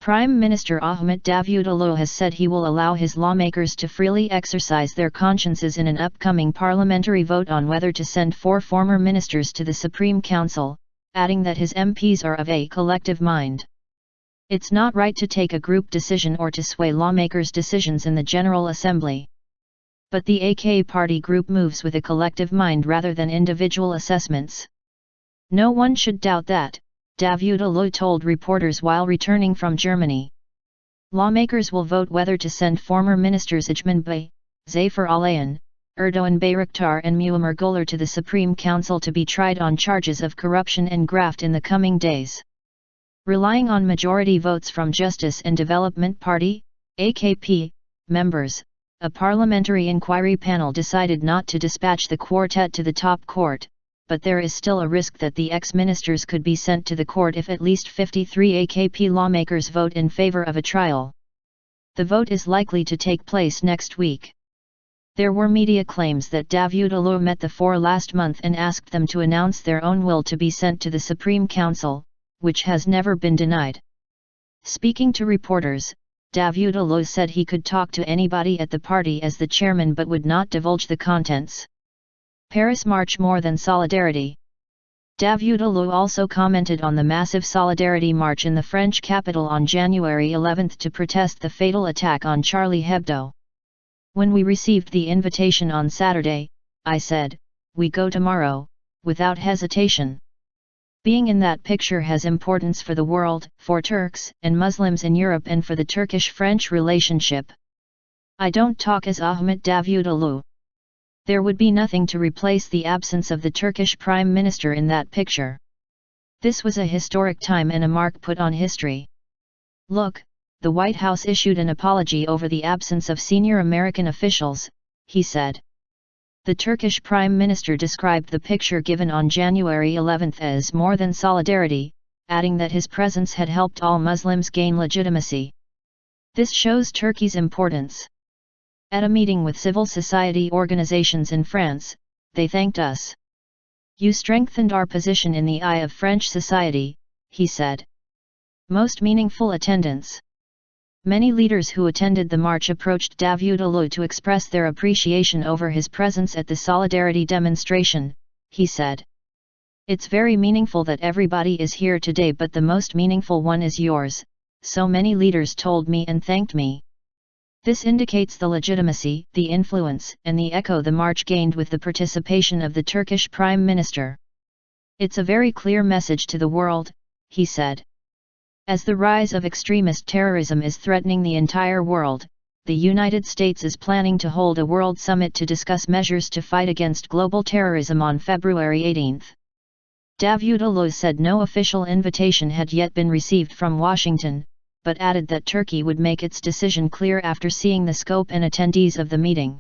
Prime Minister Ahmet Davutoğlu has said he will allow his lawmakers to freely exercise their consciences in an upcoming parliamentary vote on whether to send 4 former ministers to the Supreme Council, adding that his MPs are of a collective mind. It's not right to take a group decision or to sway lawmakers' decisions in the General Assembly. But the AK party group moves with a collective mind rather than individual assessments. No one should doubt that, Davutoğlu told reporters while returning from Germany. Lawmakers will vote whether to send former ministers Egemen Bağış, Zafer Çağlayan, Erdoğan Bayraktar and Muammer Güler to the Supreme Council to be tried on charges of corruption and graft in the coming days. Relying on majority votes from Justice and Development Party, AKP, members, a parliamentary inquiry panel decided not to dispatch the quartet to the top court, but there is still a risk that the ex-ministers could be sent to the court if at least 53 AKP lawmakers vote in favor of a trial. The vote is likely to take place next week. There were media claims that Davutoğlu met the 4 last month and asked them to announce their own will to be sent to the Supreme Council, which has never been denied. Speaking to reporters, Davutoğlu said he could talk to anybody at the party as the chairman but would not divulge the contents. Paris March More Than Solidarity. Davutoğlu also commented on the massive solidarity march in the French capital on January 11 to protest the fatal attack on Charlie Hebdo. When we received the invitation on Saturday, I said, we go tomorrow, without hesitation. Being in that picture has importance for the world, for Turks and Muslims in Europe and for the Turkish-French relationship. I don't talk as Ahmet Davutoğlu. There would be nothing to replace the absence of the Turkish Prime Minister in that picture. This was a historic time and a mark put on history. Look, the White House issued an apology over the absence of senior American officials, he said. The Turkish Prime Minister described the picture given on January 11 as more than solidarity, adding that his presence had helped all Muslims gain legitimacy. This shows Turkey's importance. At a meeting with civil society organizations in France, they thanked us. You strengthened our position in the eye of French society, he said. Most meaningful attendance. Many leaders who attended the march approached Davutoğlu to express their appreciation over his presence at the solidarity demonstration, he said. It's very meaningful that everybody is here today, but the most meaningful one is yours, so many leaders told me and thanked me. This indicates the legitimacy, the influence, and the echo the march gained with the participation of the Turkish Prime Minister. It's a very clear message to the world, he said. As the rise of extremist terrorism is threatening the entire world, the United States is planning to hold a world summit to discuss measures to fight against global terrorism on February 18. Davutoğlu said no official invitation had yet been received from Washington, but added that Turkey would make its decision clear after seeing the scope and attendees of the meeting.